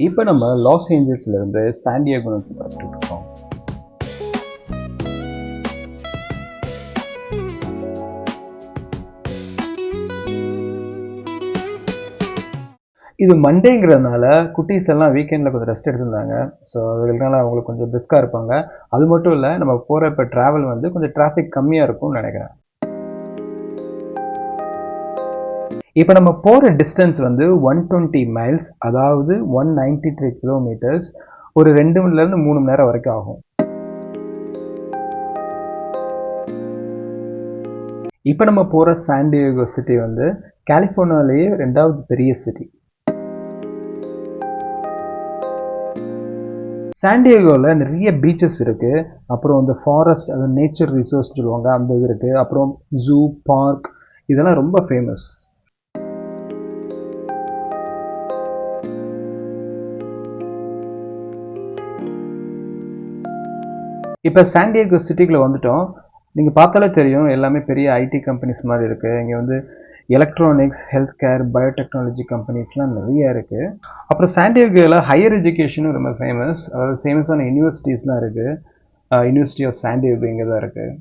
இப்போ நம்ம loss ஏஞ்சல்ஸ்லேருந்து Santiago நோக்கி புறப்பட்டுட்டு இருக்கோம். இது மண்டேங்கிறதுனால குட்டீஸ் எல்லாம் வீக்கெண்டில் கொஞ்சம் ரெஸ்ட் எடுத்திருந்தாங்க. ஸோ அதுனால அவங்களுக்கு கொஞ்சம் பிரிஸ்காக இருப்பாங்க. அது மட்டும் இல்லை, நம்ம போகிற இப்போ ட்ராவல் வந்து கொஞ்சம் டிராஃபிக் கம்மியாக இருக்கும்னு நினைக்கிறேன். இப்போ நம்ம போகிற டிஸ்டன்ஸ் வந்து 120 மைல்ஸ், அதாவது 193 கிலோமீட்டர்ஸ். ஒரு 2 மணிலேருந்து 3 மணி நேரம் வரைக்கும் ஆகும். இப்போ நம்ம போகிற சாண்டியாகோ சிட்டி வந்து கலிஃபோர்னியாலேயே 2வது பெரிய சிட்டி. சாண்டியாகோவில் நிறைய பீச்சஸ் இருக்குது. அப்புறம் இந்த ஃபாரஸ்ட், அது நேச்சர் ரிசோர்ஸ் சொல்லுவாங்க, அந்த இது இருக்குது. அப்புறம் ஜூ, பார்க், இதெல்லாம் ரொம்ப ஃபேமஸ். இப்போ சாண்டியாகோ சிட்டிக்குள்ளே வந்துட்டோம். நீங்கள் பார்த்தாலே தெரியும், எல்லாமே பெரிய ஐடி கம்பெனிஸ் மாதிரி இருக்குது. இங்கே வந்து எலக்ட்ரானிக்ஸ், ஹெல்த் கேர், பயோடெக்னாலஜி கம்பெனிஸ்லாம் நிறைய இருக்குது. அப்புறம் சாண்டியாகோவில் ஹையர் எஜுகேஷனும் ரொம்ப ஃபேமஸ். அதாவது ஃபேமஸான யூனிவர்சிட்டிஸ்லாம் இருக்குது. யூனிவர்சிட்டி ஆஃப் சாண்டியாகோ இங்கே தான் இருக்குது.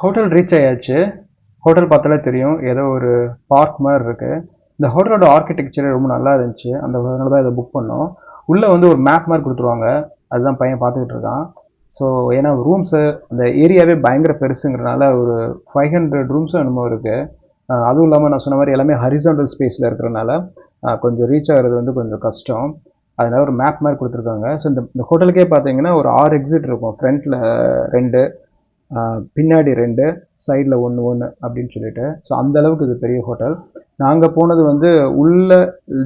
ஹோட்டல் ரீச் ஆயாச்சு. ஹோட்டல் பார்த்தாலே தெரியும், ஏதோ ஒரு பார்க் மாதிரி இருக்குது. இந்த ஹோட்டலோட ஆர்கிடெக்சர் ரொம்ப நல்லா இருந்துச்சு. அதனால தான் இதை புக் பண்ணோம். உள்ளே வந்து ஒரு மேப் மாதிரி கொடுத்துருவாங்க. அதுதான் பையன் பார்த்துக்கிட்டு இருக்கான். ஸோ ஏன்னா ரூம்ஸு, அந்த ஏரியாவே பயங்கர பெருசுங்கிறனால ஒரு 500 ரூம்ஸும் என்னமோ இருக்குது. அதுவும் இல்லாமல் நான் சொன்ன மாதிரி எல்லாமே ஹரிசாண்டல் ஸ்பேஸில் இருக்கிறனால கொஞ்சம் ரீச் ஆகிறது வந்து கொஞ்சம் கஷ்டம். அதனால ஒரு மேப் மாதிரி கொடுத்துருக்காங்க. ஸோ இந்த ஹோட்டலுக்கே பார்த்தீங்கன்னா ஒரு 6 எக்ஸிட் இருக்கும். ஃப்ரண்ட்டில் 2, பின்னாடி 2, சைடில் 1 அப்படின்னு சொல்லிட்டு. ஸோ அந்த அளவுக்கு இது பெரிய ஹோட்டல். நாங்கள் போனது வந்து உள்ள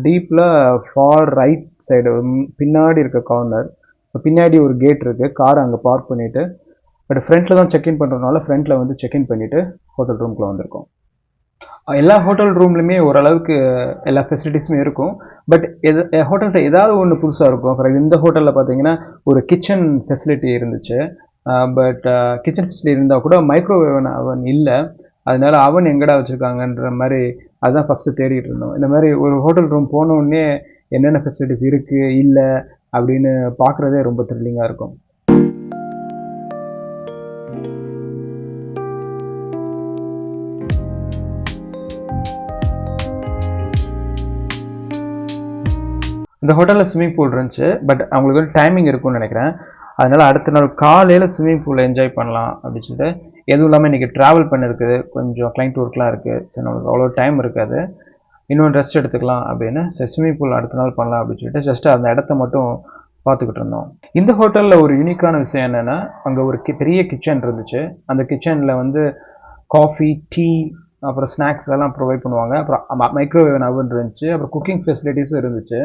டீப்பில் ஃபார் ரைட் சைடு, பின்னாடி இருக்க கார்னர். ஸோ பின்னாடி ஒரு கேட் இருக்குது. காரை அங்கே பார்க் பண்ணிவிட்டு, பட் ஃப்ரண்ட்டில் தான் செக்இன் பண்ணுறதுனால ஃப்ரண்ட்டில் வந்து செக்இன் பண்ணிவிட்டு ஹோட்டல் ரூம்குள்ளே வந்திருக்கோம். எல்லா ஹோட்டல் ரூம்லையுமே ஓரளவுக்கு எல்லா ஃபெசிலிட்டிஸுமே இருக்கும். பட் ஹோட்டல்கிட்ட ஏதாவது ஒன்று புதுசாக இருக்கும். ஃபார் இந்த ஹோட்டலில் பார்த்தீங்கன்னா ஒரு கிச்சன் ஃபெசிலிட்டி இருந்துச்சு. பட் கிச்சன் ஃபெசிலிட்டி இருந்தால் கூட மைக்ரோவேவ் அவன் இல்லை. அதனால அவன் எங்கடா வச்சுருக்காங்கன்ற மாதிரி அதுதான் ஃபஸ்ட்டு தேடிட்டு இருந்தோம். இந்த மாதிரி ஒரு ஹோட்டல் ரூம் போனோடனே என்னென்ன ஃபெசிலிட்டிஸ் இருக்குது இல்லை அப்படின்னு பார்க்குறதே ரொம்ப த்ரில்லிங்காக இருக்கும். இந்த ஹோட்டலில் ஸ்விம்மிங் பூல் இருந்துச்சு. பட் அவங்களுக்கு வந்து டைமிங் இருக்கும்னு நினைக்கிறேன். அதனால் அடுத்த நாள் காலையில் ஸ்விம்மிங் பூலில் என்ஜாய் பண்ணலாம் அப்படின்னு சொல்லிட்டு, எதுவும் இல்லாமல் இன்றைக்கி ட்ராவல் பண்ணியிருக்குது, கொஞ்சம் கிளைண்ட் ஒர்க்லாம் இருக்குது. சரி, நம்மளுக்கு அவ்வளோ டைம் இருக்காது, இன்னொன்று ரெஸ்ட் எடுத்துக்கலாம் அப்படின்னு சரி ஸ்விம்மிங் பூல் அடுத்த நாள் பண்ணலாம் அப்படின்னு சொல்லிட்டு ஜஸ்ட்டு அந்த இடத்த மட்டும் பார்த்துக்கிட்டு இருந்தோம். இந்த ஹோட்டலில் ஒரு யூனிக்கான விஷயம் என்னென்னா, அங்கே ஒரு பெரிய கிச்சன் இருந்துச்சு. அந்த கிச்சனில் வந்து காஃபி, டீ, அப்புறம் ஸ்நாக்ஸ் இதெல்லாம் ப்ரொவைட் பண்ணுவாங்க. அப்புறம் மைக்ரோவேவ் அவன் இருந்துச்சு. அப்புறம் குக்கிங் ஃபெசிலிட்டிஸும் இருந்துச்சு.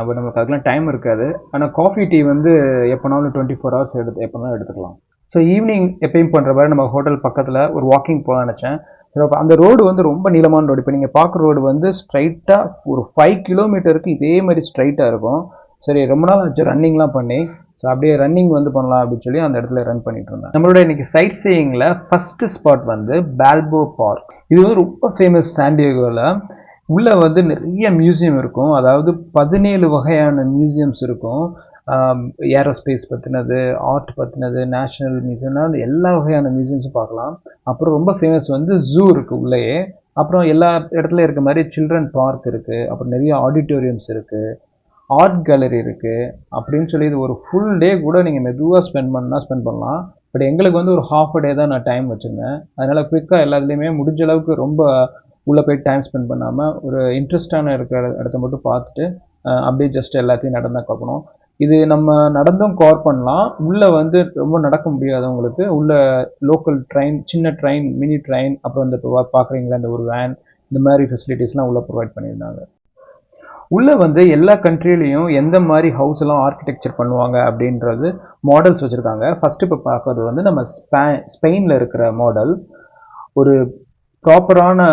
பட் நமக்கு அதுக்கெலாம் டைம் இருக்காது. ஆனால் காஃபி, டீ வந்து எப்போனாலும் 24 ஹவர்ஸ் எப்போனாலும் எடுத்துக்கலாம். ஸோ ஈவினிங் எப்பயும் பண்ணுற மாதிரி நம்ம ஹோட்டல் பக்கத்தில் ஒரு வாக்கிங் போகலான்னு நினச்சேன். ஸோ அப்போ அந்த ரோடு வந்து ரொம்ப நீளமான ரோடு. இப்போ நீங்கள் பார்க்குற ரோடு வந்து ஸ்ட்ரைட்டாக ஒரு 5 கிலோமீட்டருக்கு இதே மாதிரி ஸ்ட்ரைட்டாக இருக்கும். சரி, ரொம்ப நாள் ஆச்சு ரன்னிங்லாம் பண்ணி. ஸோ அப்படியே ரன்னிங் வந்து பண்ணலாம் அப்படின்னு சொல்லி அந்த இடத்துல ரன் பண்ணிட்டு இருந்தேன். நம்மளோட இன்னைக்கு சைட் சீயிங்கில் ஃபஸ்ட்டு ஸ்பாட் வந்து பால்போ பார்க். இது வந்து ரொம்ப ஃபேமஸ் சாண்டியாகோவில். உள்ளே வந்து நிறைய மியூசியம் இருக்கும். அதாவது 17 வகையான மியூசியம்ஸ் இருக்கும். ஏரோஸ்பேஸ் பற்றினது, ஆர்ட் பற்றினது, நேஷ்னல் மியூசியம்னா அந்த எல்லா வகையான மியூசியம்ஸும் பார்க்கலாம். அப்புறம் ரொம்ப ஃபேமஸ் வந்து ஜூ இருக்குது உள்ளேயே. அப்புறம் எல்லா இடத்துலையும் இருக்க மாதிரி சில்ட்ரன் பார்க் இருக்குது. அப்புறம் நிறைய ஆடிட்டோரியம்ஸ் இருக்குது, ஆர்ட் கேலரி இருக்குது. அப்படின்னு சொல்லி இது ஒரு ஃபுல் டே கூட நீங்கள் மெதுவாக ஸ்பெண்ட் பண்ணலாம். பட் எங்களுக்கு வந்து ஒரு ½ டே தான் நான் டைம் வச்சுருந்தேன். அதனால் குயிக்காக எல்லாத்துலேயுமே முடிஞ்ச அளவுக்கு ரொம்ப உள்ளே போய் டைம் ஸ்பெண்ட் பண்ணாமல் ஒரு இன்ட்ரெஸ்டான இருக்கிற இடத்த மட்டும் பார்த்துட்டு அப்படியே ஜஸ்ட் எல்லாத்தையும் நடந்தால் பார்க்கணும். இது நம்ம நடந்தும் கவர் பண்ணலாம். உள்ளே வந்து ரொம்ப நடக்க முடியாதவங்களுக்கு உள்ள லோக்கல் ட்ரெயின், சின்ன ட்ரெயின், மினி ட்ரெயின், அப்புறம் இந்த பார்க்குறீங்களா இந்த ஒரு வேன், இந்த மாதிரி ஃபெசிலிட்டிஸ்லாம் உள்ளே ப்ரொவைட் பண்ணியிருந்தாங்க. உள்ளே வந்து எல்லா கண்ட்ரிலையும் எந்த மாதிரி ஹவுஸ் எல்லாம் ஆர்கிடெக்சர் பண்ணுவாங்க அப்படின்றது மாடல்ஸ் வச்சுருக்காங்க. ஃபஸ்ட்டு இப்போ பார்க்குறது வந்து நம்ம ஸ்பெயினில் இருக்கிற மாடல். ஒரு ப்ராப்பரான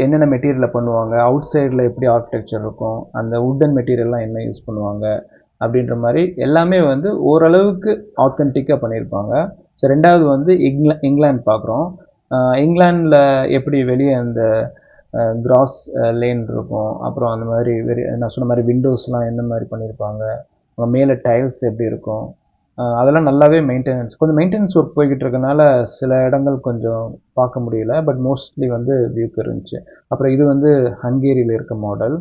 என்னென்ன மெட்டீரியலில் பண்ணுவாங்க, அவுட் சைடில் எப்படி ஆர்கிடெக்சர் இருக்கும், அந்த வுட்டன் மெட்டீரியல்லாம் என்ன யூஸ் பண்ணுவாங்க அப்படின்ற மாதிரி எல்லாமே வந்து ஓரளவுக்கு ஆத்தென்டிக்காக பண்ணியிருப்பாங்க. ஸோ ரெண்டாவது வந்து இங்கிலாந்து பார்க்குறோம். இங்கிலாந்தில் எப்படி வெளியே அந்த கிராஸ் லேன் இருக்கும், அப்புறம் அந்த மாதிரி நான் சொன்ன மாதிரி விண்டோஸ்லாம் எந்த மாதிரி பண்ணியிருப்பாங்க, மேலே டைல்ஸ் எப்படி இருக்கும், அதெல்லாம் நல்லாவே கொஞ்சம் மெயின்டெனன்ஸ் ஒர்க் போய்கிட்டு இருக்கனால சில இடங்கள் கொஞ்சம் பார்க்க முடியல. பட் மோஸ்ட்லி வந்து வியூக்கு இருந்துச்சு. அப்புறம் இது வந்து ஹங்கேரியில் இருக்க மாடல்.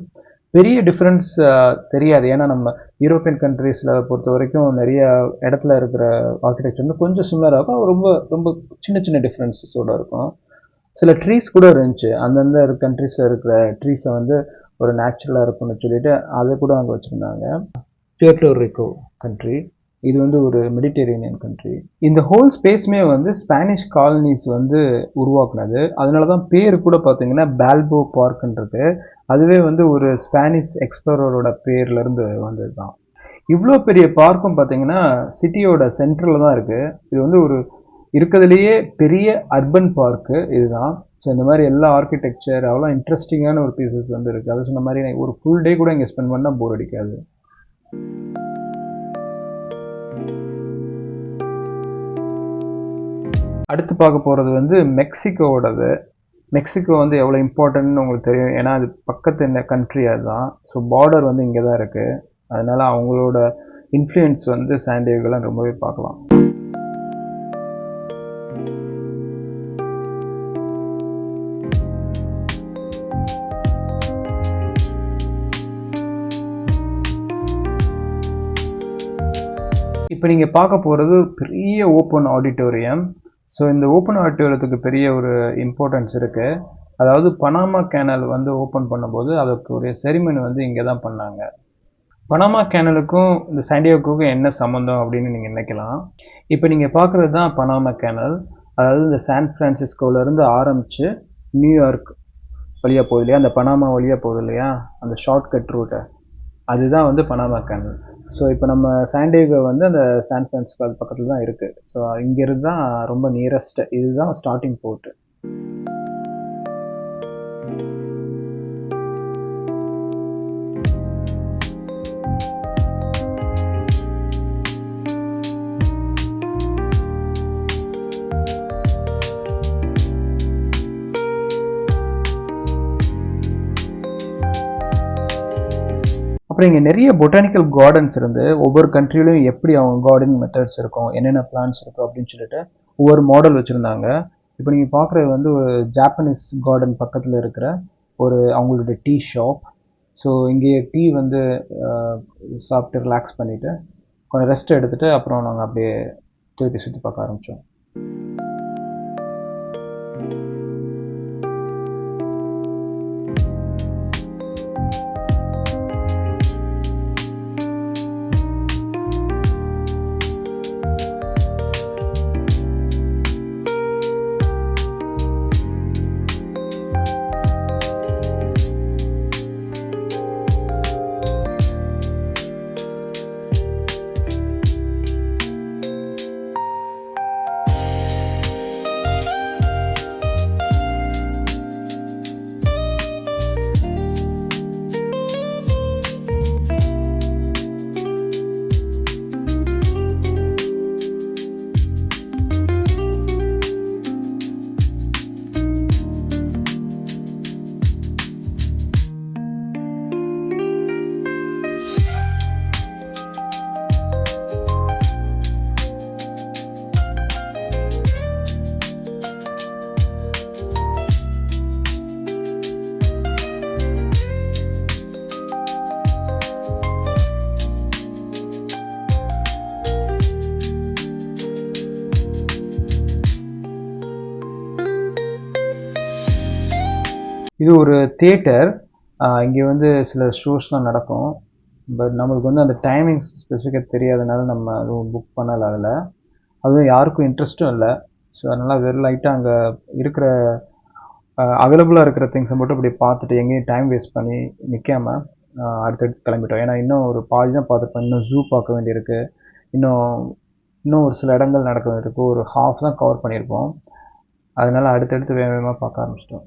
பெரிய டிஃப்ரென்ஸ் தெரியாது. ஏன்னா நம்ம யூரோப்பியன் கண்ட்ரீஸில் பொறுத்த வரைக்கும் நிறைய இடத்துல இருக்கிற ஆர்கிடெக்சர் வந்து கொஞ்சம் சிமிலராக இருக்கும். ரொம்ப ரொம்ப சின்ன சின்ன டிஃப்ரென்ஸஸோடு இருக்கும். சில ட்ரீஸ் கூட இருந்துச்சு. அந்தந்த கண்ட்ரீஸில் இருக்கிற ட்ரீஸை வந்து ஒரு நேச்சுரலாக இருக்கும்னு சொல்லிட்டு அதை கூட அங்கே வச்சுருந்தாங்க. பியூர்ட்டோ கண்ட்ரி, இது வந்து ஒரு மெடிட்டரேனியன் கண்ட்ரி. இந்த ஹோல் ஸ்பேஸுமே வந்து ஸ்பானிஷ் காலனிஸ் வந்து உருவாக்குனது. அதனால தான் பேர் கூட பார்த்தீங்கன்னா பால்போ பார்க்குன்றது. அதுவே வந்து ஒரு ஸ்பானிஷ் எக்ஸ்ப்ளோரரோட பேர்லேருந்து வந்தது தான். இவ்வளோ பெரிய பார்க்கும் பார்த்தீங்கன்னா சிட்டியோட சென்டரில் தான் இருக்குது. இது வந்து ஒரு இருக்கிறதுலையே பெரிய அர்பன் பார்க்கு இதுதான். ஸோ இந்த மாதிரி எல்லா ஆர்கிடெக்சர் அவ்வளோ இன்ட்ரெஸ்டிங்கான ஒரு பீசஸ் வந்து இருக்குது. அது சொன்ன மாதிரி ஒரு ஃபுல் டே கூட இங்கே ஸ்பெண்ட் பண்ணால் போர் அடிக்காது. அடுத்து பார்க்க போகிறது வந்து மெக்சிகோவோடது. மெக்சிகோ வந்து எவ்வளோ இம்பார்ட்டன்ட்னு உங்களுக்கு தெரியும். ஏன்னா அது பக்கத்து இந்த கண்ட்ரி அதுதான். ஸோ பார்டர் வந்து இங்கே தான் இருக்குது. அதனால் அவங்களோட இன்ஃப்ளூயன்ஸ் வந்து சான் டியேகோலாம் ரொம்பவே பார்க்கலாம். இப்போ நீங்கள் பார்க்க போகிறது ஒரு பெரிய ஓப்பன் ஆடிட்டோரியம். ஸோ இந்த ஓப்பன் ஆடிட்டோரியத்துக்கு பெரிய ஒரு இம்பார்ட்டன்ஸ் இருக்குது. அதாவது பனாமா கேனல் வந்து ஓப்பன் பண்ணும்போது அதுக்கு ஒரு செரிமனி வந்து இங்கே தான் பண்ணாங்க. பனாமா கேனலுக்கும் இந்த சான் டியேகோவுக்கும் என்ன சம்மந்தம் அப்படின்னு நீங்கள் நினைக்கலாம். இப்போ நீங்கள் பார்க்குறது தான் பனாமா கேனல். அதாவது இந்த சான் ஃப்ரான்சிஸ்கோவிலேருந்து ஆரம்பித்து நியூயார்க் வழியாக போகுது இல்லையா, அந்த பனாமா வழியாக போகுது இல்லையா, அந்த ஷார்ட்கட் ரூட்டை, அதுதான் வந்து பனாமா கேனல். ஸோ இப்போ நம்ம சான் டியேகோ வந்து அந்த சான் ஃப்ரான்சிஸ்கோ அது பக்கத்தில் தான் இருக்குது. ஸோ இங்கேருந்து தான் ரொம்ப நியரஸ்ட்டு, இதுதான் ஸ்டார்டிங் போர்ட்டு. அப்புறம் இங்கே நிறைய பொட்டானிக்கல் கார்டன்ஸ் இருந்து ஒவ்வொரு கண்ட்ரிலையும் எப்படி அவங்க கார்டனிங் மெத்தட்ஸ் இருக்கும், என்னென்ன பிளான்ஸ் இருக்கும் அப்படின்னு சொல்லிட்டு ஒவ்வொரு மாடல் வச்சுருந்தாங்க. இப்போ நீங்கள் பார்க்குறது வந்து ஒரு ஜாப்பனீஸ் கார்டன் பக்கத்தில் இருக்கிற ஒரு அவங்களோட டீ ஷாப். ஸோ இங்கே டீ வந்து சாப்பிட்டு ரிலாக்ஸ் பண்ணிவிட்டு கொஞ்சம் ரெஸ்ட் எடுத்துகிட்டு அப்புறம் நாங்கள் அப்படியே திருப்பி சுற்றி பார்க்க ஆரம்பித்தோம். இது ஒரு தியேட்டர். இங்கே வந்து சில ஷோஸ்லாம் நடக்கும். பட் நம்மளுக்கு வந்து அந்த டைமிங்ஸ் ஸ்பெசிஃபிக்காக தெரியாதனால நம்ம அதுவும் புக் பண்ணலை அதில். அதுவும் யாருக்கும் இன்ட்ரெஸ்ட்டும் இல்லை. ஸோ அதனால் வெறும் லைட்டாக அங்கே இருக்கிற அவைலபிளாக இருக்கிற திங்ஸை மட்டும் இப்படி பார்த்துட்டு எங்கேயும் டைம் வேஸ்ட் பண்ணி நிற்காம அடுத்தடுத்து கிளம்பிட்டோம். ஏன்னா இன்னும் ஒரு பாதி தான் பார்த்துருப்போம். இன்னும் ஜூ பார்க்க வேண்டியிருக்கு. இன்னும் இன்னும் ஒரு சில இடங்கள் நடக்க வேண்டியிருக்கு. ஒரு ஹாஃப் தான் கவர் பண்ணியிருப்போம். அதனால அடுத்தடுத்து வேக வேகமாக பார்க்க ஆரம்பிச்சிட்டோம்.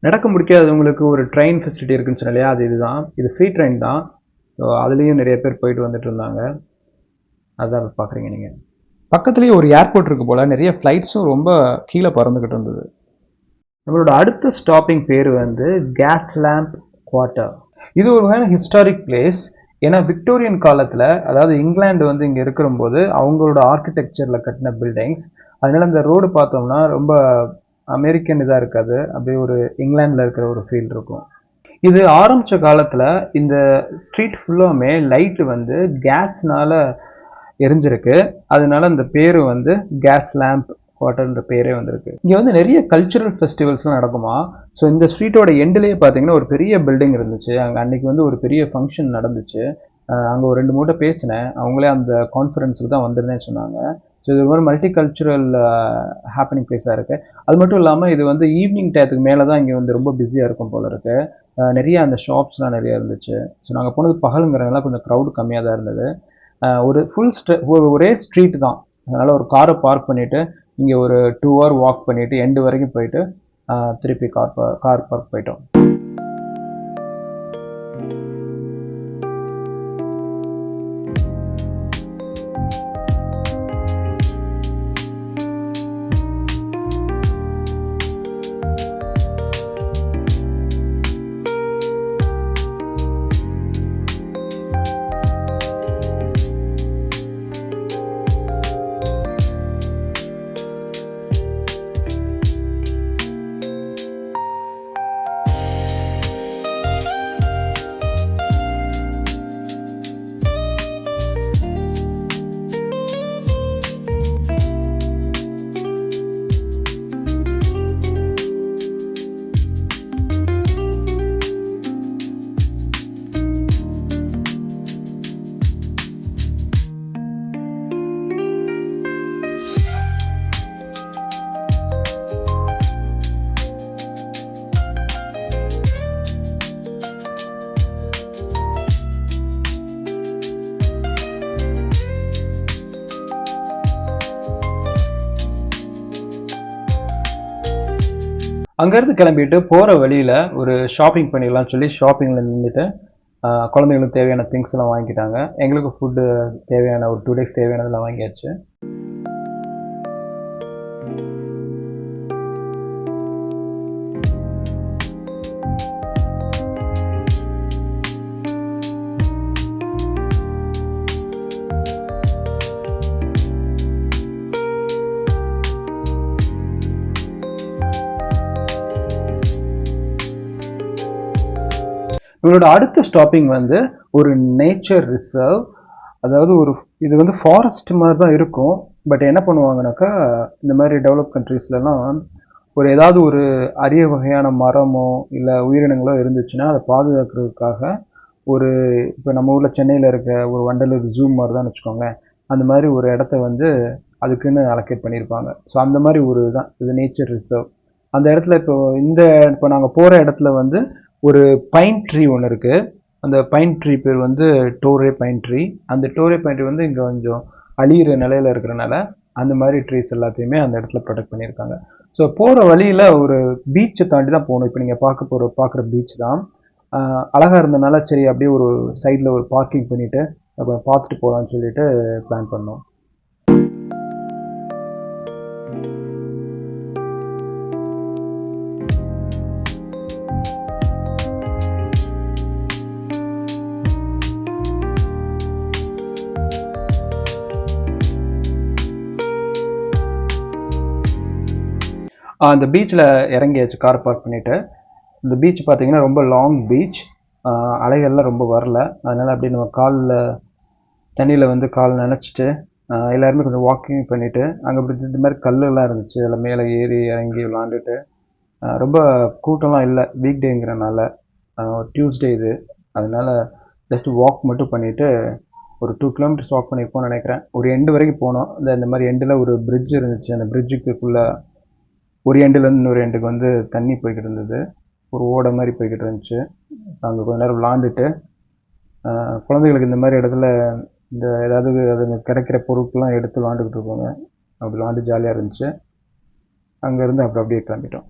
நடக்க முடியாதவங்களுக்கு ஒரு ட்ரெயின் ஃபெசிலிட்டி இருக்குன்னு சொன்னேன் இல்லையா, அது இதுதான். இது ஃப்ரீ ட்ரெயின் தான். ஸோ அதுலேயும் நிறைய பேர் போயிட்டு வந்துட்டு இருந்தாங்க. அதுதான் பார்க்குறீங்க நீங்கள். பக்கத்துலேயே ஒரு ஏர்போர்ட் இருக்குது போல். நிறைய ஃப்ளைட்ஸும் ரொம்ப கீழே பறந்துக்கிட்டு இருந்தது. நம்மளோட அடுத்த ஸ்டாப்பிங் பேர் வந்து கேஸ் லேம்ப் குவார்ட்டர். இது ஒரு வகையான ஹிஸ்டாரிக் பிளேஸ். ஏன்னா விக்டோரியன் காலத்தில், அதாவது இங்கிலாந்து வந்து இங்கே இருக்கிறபோது அவங்களோட ஆர்கிடெக்சரில் கட்டின பில்டிங்ஸ். அதனால இந்த ரோடு பார்த்தோம்னா ரொம்ப அமெரிக்கன் இதாக இருக்காது, அப்படியே ஒரு இங்கிலாண்டில் இருக்கிற ஒரு ஃபீல் இருக்கும். இது ஆரம்பித்த காலத்தில் இந்த ஸ்ட்ரீட் ஃபுல்லாமே லைட்டு வந்து கேஸ்னால எரிஞ்சிருக்கு. அதனால அந்த பேர் வந்து கேஸ் லேம்ப் குவார்ட்டர்ன்ற பேரே வந்திருக்கு. இங்கே வந்து நிறைய கல்ச்சுரல் ஃபெஸ்டிவல்ஸ்லாம் நடக்குமா. ஸோ இந்த ஸ்ட்ரீட்டோட எண்ட்லேயே பார்த்தீங்கன்னா ஒரு பெரிய பில்டிங் இருந்துச்சு. அங்கே அன்னைக்கு வந்து ஒரு பெரிய ஃபங்க்ஷன் நடந்துச்சு. அங்கே ஒரு 2 மூட்டை பேசினேன். அவங்களே அந்த கான்ஃபரன்ஸுக்கு தான் வந்திருந்தேன்னு சொன்னாங்க. ஸோ இது ஒரு மல்டி கல்ச்சுரல் ஹேப்பனிங் பிளேஸாக இருக்குது. அது மட்டும் இல்லாமல் இது வந்து ஈவினிங் டயத்துக்கு மேலே தான் இங்கே வந்து ரொம்ப பிஸியாக இருக்கும் போல இருக்குது. நிறைய அந்த ஷாப்ஸ்லாம் நிறையா இருந்துச்சு. ஸோ நாங்கள் போனது பகலுங்கிறதுனால கொஞ்சம் க்ரௌடு கம்மியாக தான் இருந்தது. ஒரு ஒரே ஸ்ட்ரீட் தான். அதனால் ஒரு காரை பார்க் பண்ணிவிட்டு இங்கே ஒரு 2 hour வாக் பண்ணிவிட்டு எண்டு வரைக்கும் போயிட்டு திருப்பி கார் பார்க் போயிட்டோம். அங்கேருந்து கிளம்பிட்டு போகிற வழியில் ஒரு ஷாப்பிங் பண்ணிடலாம்னு சொல்லி ஷாப்பிங்கில் நின்றுட்டு குழந்தைங்களுக்கு தேவையான திங்ஸ் எல்லாம் வாங்கிக்கிட்டாங்க. எங்களுக்கு ஃபுட்டு தேவையான ஒரு 2 days தேவையானதெல்லாம் வாங்கியாச்சு. இவங்களோட அடுத்த ஸ்டாப்பிங் வந்து ஒரு நேச்சர் ரிசர்வ். அதாவது இது வந்து ஃபாரஸ்ட் மாதிரி தான் இருக்கும். பட் என்ன பண்ணுவாங்கனாக்கா, இந்த மாதிரி டெவலப் கண்ட்ரீஸ்லலாம் ஏதாவது ஒரு அரிய வகையான மரமோ இல்லை உயிரினங்களோ இருந்துச்சுன்னா அதை பாதுகாக்கிறதுக்காக இப்போ நம்ம ஊரில் சென்னையில் இருக்க ஒரு வண்டலூர் ஜூ மாதிரி தான் வச்சுக்கோங்களேன், அந்த மாதிரி ஒரு இடத்த வந்து அதுக்குன்னு அலோகேட் பண்ணியிருப்பாங்க. ஸோ அந்த மாதிரி தான் இது நேச்சர் ரிசர்வ். அந்த இடத்துல இப்போ நாங்கள் போகிற இடத்துல வந்து ஒரு பைன் ட்ரீ ஒன்று இருக்குது. அந்த பைன் ட்ரீ பேர் வந்து டோரே பைன் ட்ரீ. அந்த டோரே பைன் ட்ரீ வந்து இங்கே கொஞ்சம் அழியிற நிலையில் இருக்கிறனால அந்த மாதிரி ட்ரீஸ் எல்லாத்தையுமே அந்த இடத்துல ப்ரொடெக்ட் பண்ணியிருக்காங்க. ஸோ போகிற வழியில் ஒரு பீச்சை தாண்டி தான் போகணும். இப்போ நீங்கள் பார்க்குற பீச் தான் அழகாக இருந்தனால சரி அப்படியே ஒரு சைடில் ஒரு பார்க்கிங் பண்ணிவிட்டு அப்போ பார்த்துட்டு போகலான்னு சொல்லிட்டு பிளான் பண்ணோம். அந்த பீச்சில் இறங்கியாச்சு கார் பார்க் பண்ணிவிட்டு. இந்த பீச் பார்த்தீங்கன்னா ரொம்ப லாங் பீச். அலைகள்லாம் ரொம்ப வரல. அதனால் அப்படியே நம்ம தண்ணியில் வந்து கால் நனைச்சிட்டு எல்லாருமே கொஞ்சம் வாக்கிங் பண்ணிவிட்டு அங்கே அப்படி இந்த மாதிரி கல்லுலாம் இருந்துச்சு. அதில் மேலே ஏறி இறங்கி விளாண்டுட்டு ரொம்ப கூட்டம்லாம் இல்லை. வீக் டேங்கிறனால டியூஸ்டே இது. அதனால் ஜஸ்ட்டு வாக் மட்டும் பண்ணிவிட்டு ஒரு 2 kilometers வாக் பண்ணியிருப்போம்னு நினைக்கிறேன். ஒரு எண்டு வரைக்கும் போனோம். இந்த மாதிரி எண்டில் ஒரு பிரிட்ஜ் இருந்துச்சு. அந்த பிரிட்ஜுக்குள்ளே ஒரு எண்டுலேருந்து இன்னொரு எண்டுக்கு வந்து தண்ணி போய்கிட்டு இருந்தது. ஒரு ஓடை மாதிரி போய்கிட்டு இருந்துச்சு. அங்கே கொஞ்ச நேரம் விளாண்டுட்டு குழந்தைகளுக்கு இந்த மாதிரி இடத்துல இந்த ஏதாவது அது கிடைக்கிற பொருட்கள்லாம் எடுத்து விளாண்டுக்கிட்டு இருப்பாங்க. அப்படி விளாண்டு ஜாலியாக இருந்துச்சு. அங்கேருந்து அப்படியே கிளம்பிட்டோம்.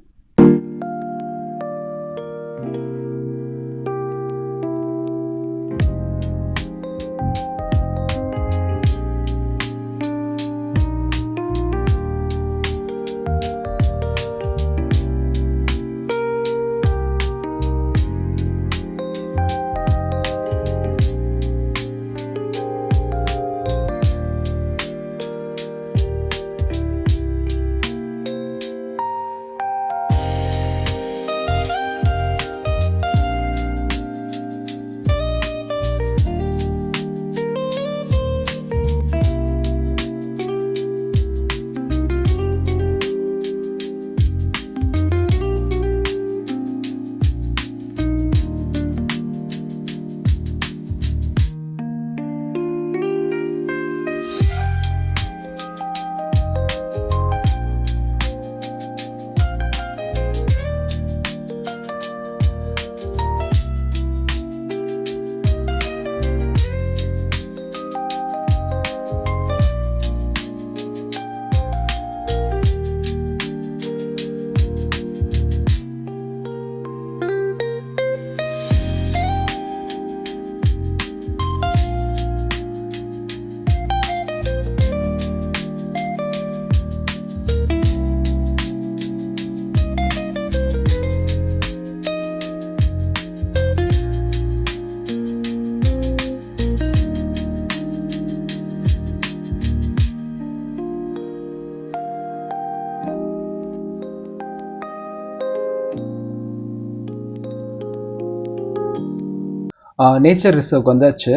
நேச்சர் ரிசர்வ்க்கு வந்தாச்சு.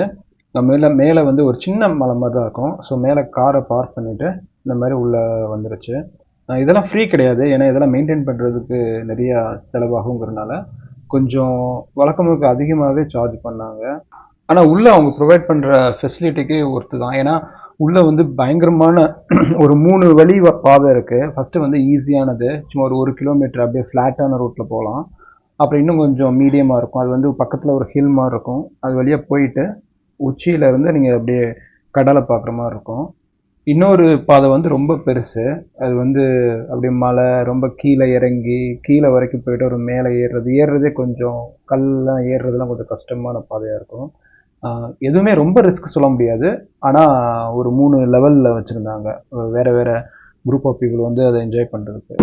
மேலே வந்து ஒரு சின்ன மலை மாதிரி தான் இருக்கும். ஸோ மேலே காரை பார்க் பண்ணிவிட்டு இந்த மாதிரி உள்ளே வந்துருச்சு. இதெல்லாம் ஃப்ரீ கிடையாது, ஏன்னா இதெல்லாம் மெயின்டைன் பண்ணுறதுக்கு நிறையா செலவாகுங்கிறதுனால கொஞ்சம் வழக்கமுக்கு அதிகமாகவே சார்ஜ் பண்ணாங்க. ஆனால் உள்ளே அவங்க ப்ரொவைட் பண்ணுற ஃபெசிலிட்டிக்கு ஒர்த்து தான். ஏன்னா உள்ளே வந்து பயங்கரமான ஒரு 3 வழி பாதை இருக்குது. ஃபஸ்ட்டு வந்து ஈஸியானது, சும்மா ஒரு 1 கிலோமீட்டர் அப்படியே ஃப்ளாட்டான ரூட்டில் போகலாம். அப்புறம் இன்னும் கொஞ்சம் மீடியமாக இருக்கும், அது வந்து பக்கத்தில் ஒரு ஹில் மாதிரி இருக்கும். அது வழியாக போயிட்டு உச்சியிலேருந்து நீங்கள் அப்படியே கடலை பார்க்குற மாதிரி இருக்கும். இன்னொரு பாதை வந்து ரொம்ப பெருசு, அது வந்து அப்படியே மலை ரொம்ப கீழே இறங்கி கீழே வரைக்கும் போயிட்டு ஒரு மேலே ஏறுறதே கொஞ்சம் கல்லாம் ஏறுறதுலாம் கொஞ்சம் கஷ்டமான பாதையாக இருக்கும். எதுவுமே ரொம்ப ரிஸ்க் சொல்ல முடியாது, ஆனால் ஒரு 3 லெவலில் வச்சுருந்தாங்க வேறு வேறு குரூப் ஆஃப் பீப்புள் வந்து அதை என்ஜாய் பண்ணுறதுக்கு.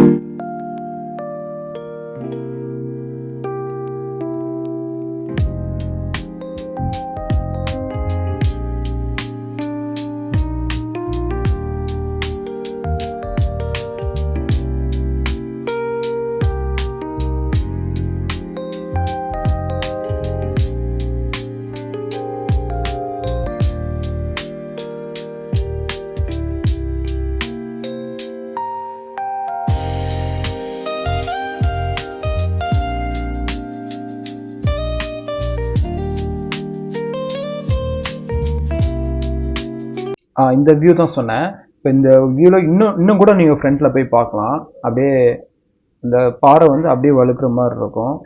இந்த வியூ தான் சொன்னேன். இப்போ இந்த வியூவில் இன்னும் கூட நீங்கள் ஃப்ரண்ட்டில் போய் பார்க்கலாம். அப்படியே இந்த பாறை வந்து அப்படியே வழுக்கிற மாதிரி இருக்கும்.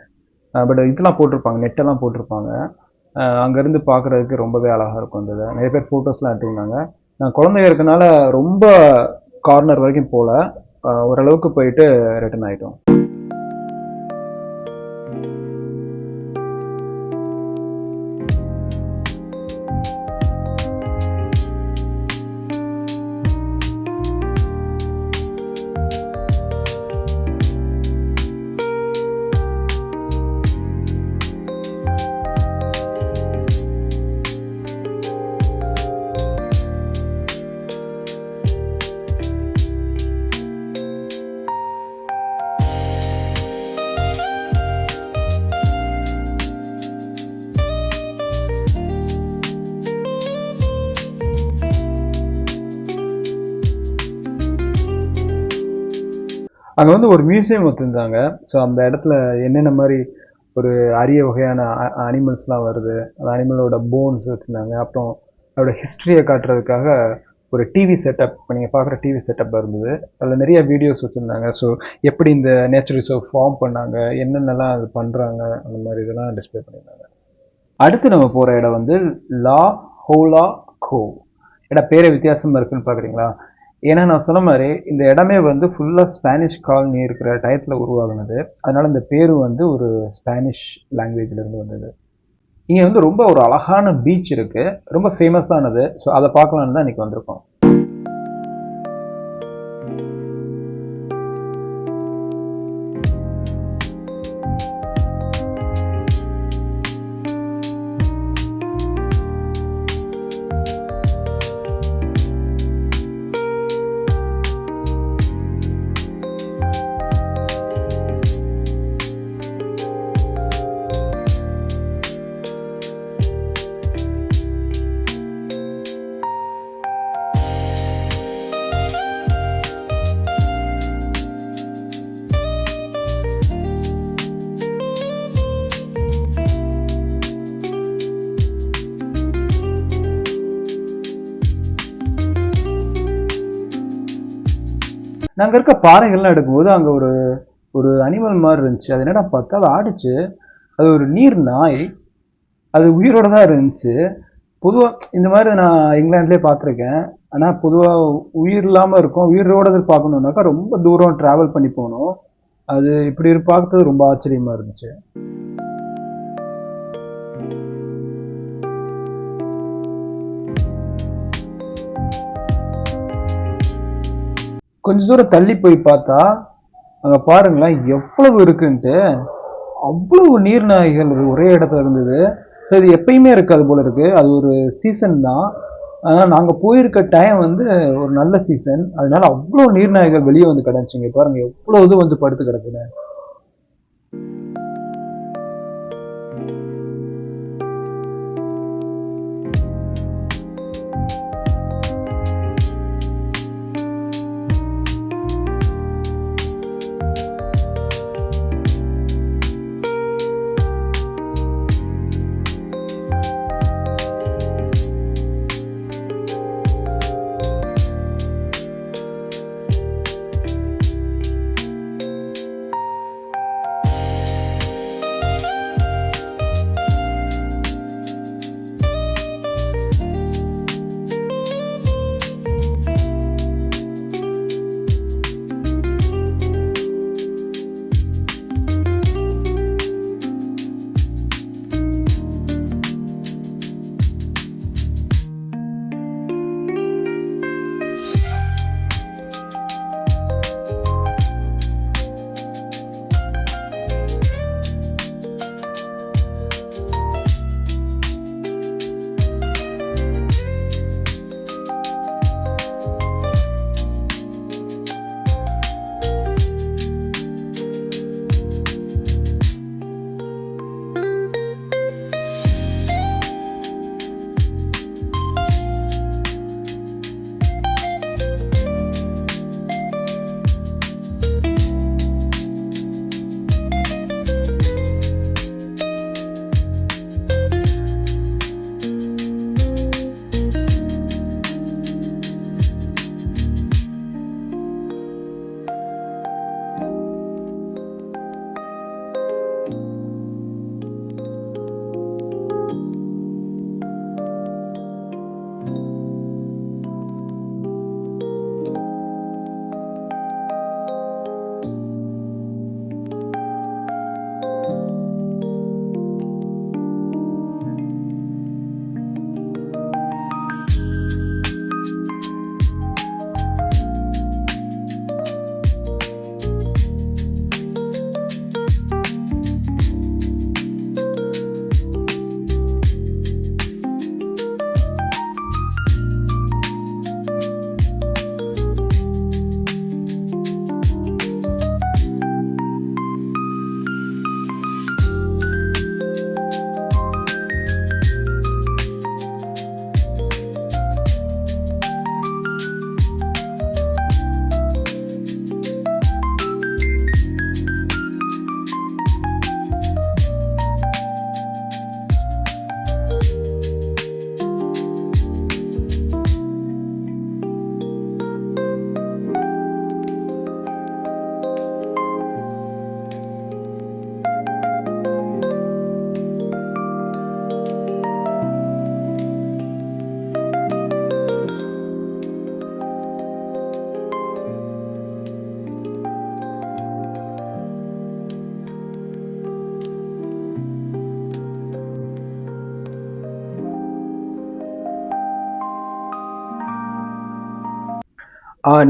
பட் இதெல்லாம் போட்டிருப்பாங்க, நெட்டெல்லாம் போட்டிருப்பாங்க. அங்கேருந்து பார்க்குறதுக்கு ரொம்பவே அழகாக இருக்கும். இந்த நிறைய பேர் ஃபோட்டோஸ்லாம் எடுத்துருந்தாங்க. நான் குழந்தைங்க இருக்கனால ரொம்ப கார்னர் வரைக்கும் போகல, ஓரளவுக்கு போயிட்டு ரிட்டர்ன் ஆகிட்டோம். அங்கே வந்து ஒரு மியூசியம் வச்சுருந்தாங்க. ஸோ அந்த இடத்துல என்னென்ன மாதிரி ஒரு அரிய வகையான அனிமல்ஸ்லாம் வருது, அந்த அனிமலோட போன்ஸ் வச்சுருந்தாங்க. அப்புறம் அதோட ஹிஸ்ட்ரியை காட்டுறதுக்காக ஒரு டிவி செட்டப், இப்போ நீங்கள் பார்க்குற டிவி செட்டப் இருந்தது. அதில் நிறைய வீடியோஸ் வச்சுருந்தாங்க. ஸோ எப்படி இந்த நேச்சர் ரிசர்வ் ஃபார்ம் பண்ணாங்க, என்னென்னலாம் அது பண்ணுறாங்க, அந்த மாதிரி இதெல்லாம் டிஸ்பிளே பண்ணியிருந்தாங்க. அடுத்து நம்ம போகிற இடம் வந்து லா ஹோலா கோவ். இடம் பேரே வித்தியாசமாக இருக்குன்னு பார்க்குறீங்களா? ஏன்னா நான் சொன்ன மாதிரி இந்த இடமே வந்து ஃபுல்லாக ஸ்பானிஷ் காலனி இருக்கிற டயத்தில் உருவாகுனது. அதனால் இந்த பேர் வந்து ஒரு ஸ்பானிஷ் லாங்குவேஜ்லேருந்து வந்தது. இங்கே வந்து ரொம்ப ஒரு அழகான பீச் இருக்குது, ரொம்ப ஃபேமஸானது. ஸோ அதை பார்க்கலான்னு தான் இன்றைக்கி வந்திருக்கோம். நாங்கள் இருக்க பாறைகள்லாம் எடுக்கும்போது அங்கே ஒரு ஒரு அனிமல் மாதிரி இருந்துச்சு. அது என்னடா பார்த்தா அது ஆடிச்சு. அது ஒரு நீர் நாய், அது உயிரோடு தான் இருந்துச்சு. பொதுவாக இந்த மாதிரி நான் இங்கிலாண்ட்லேயே பார்த்துருக்கேன். ஆனால் பொதுவாக உயிர் இல்லாமல் இருக்கும், உயிரோடு பார்க்கணுன்னாக்கா ரொம்ப தூரம் ட்ராவல் பண்ணி போகணும். அது இப்படி பார்த்தது ரொம்ப ஆச்சரியமாக இருந்துச்சு. கொஞ்ச தூரம் தள்ளி போய் பார்த்தா அங்கே பாருங்களேன் எவ்வளவு இருக்குன்ட்டு. அவ்வளவு நீர்நாய்கள் ஒரே இடத்துல இருந்தது. ஸோ இது எப்பயுமே இருக்காது போல இருக்குது, அது ஒரு சீசன் தான். ஆனால் நாங்கள் போயிருக்க டைம் வந்து ஒரு நல்ல சீசன், அதனால அவ்வளோ நீர்நாய்கள் வெளியே வந்து கிடந்துச்சிங்க. பாருங்கள் எவ்வளோ இது வந்து படுத்து கிடக்குது.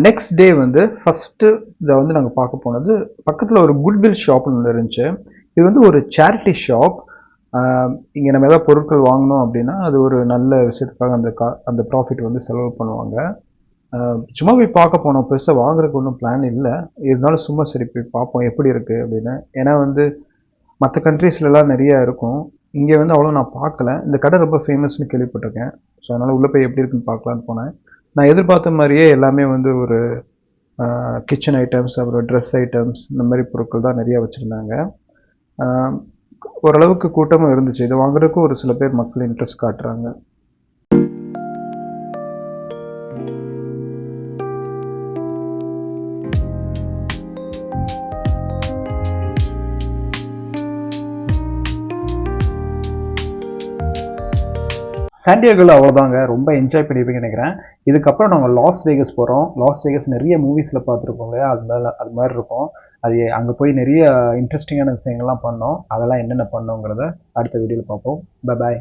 நெக்ஸ்ட் டே வந்து ஃபஸ்ட்டு இதை வந்து நாங்கள் பார்க்க போனது பக்கத்தில் ஒரு குட்வில் ஷாப்னு ஒன்று இருந்துச்சு. இது வந்து ஒரு சேரிட்டி ஷாப். இங்கே நம்ம ஏதாவது பொருட்கள் வாங்கினோம் அப்படின்னா அது ஒரு நல்ல விஷயத்துக்காக அந்த ப்ராஃபிட் வந்து செலவு பண்ணுவாங்க. சும்மா போய் பார்க்க போனோம், பெருசாக வாங்குறதுக்கு ஒன்றும் பிளான் இல்லை. இருந்தாலும் சும்மா சரி போய் பார்ப்போம் எப்படி இருக்குது அப்படின்னு. ஏன்னா வந்து மற்ற கண்ட்ரீஸ்லலாம் நிறையா இருக்கும், இங்கே வந்து அவ்வளோ நான் பார்க்கல. இந்த கடை ரொம்ப ஃபேமஸ்னு கேள்விப்பட்டிருக்கேன். ஸோ அதனால் உள்ளே போய் எப்படி இருக்குன்னு பார்க்கலான்னு போனேன். நான் எதிர்பார்த்த மாதிரியே எல்லாமே வந்து ஒரு கிச்சன் ஐட்டம்ஸ், அப்புறம் ட்ரெஸ் ஐட்டம்ஸ், இந்த மாதிரி பொருட்கள் தான் நிறையா வச்சுருந்தாங்க. ஓரளவுக்கு கூட்டமும் இருந்துச்சு. இதை வாங்குறதுக்கும் ஒரு சில பேர் மக்கள் இன்ட்ரெஸ்ட் காட்டுறாங்க. சாண்டியாகோவில் அவ்வளோதாங்க, ரொம்ப என்ஜாய் பண்ணியிருப்பீங்கன்னு நினைக்கிறேன். இதுக்கப்புறம் நாங்கள் லாஸ் வேகஸ் போகிறோம். லாஸ் வேகஸ் நிறைய மூவிஸில் பார்த்துருப்போம் இல்லையா, அது மாதிரி இருக்கும். அது அங்கே போய் நிறைய இன்ட்ரெஸ்டிங்கான விஷயங்கள்லாம் பண்ணோம். அதெல்லாம் என்னென்ன பண்ணோங்கிறத அடுத்த வீடியோவில் பார்ப்போம். பாய்.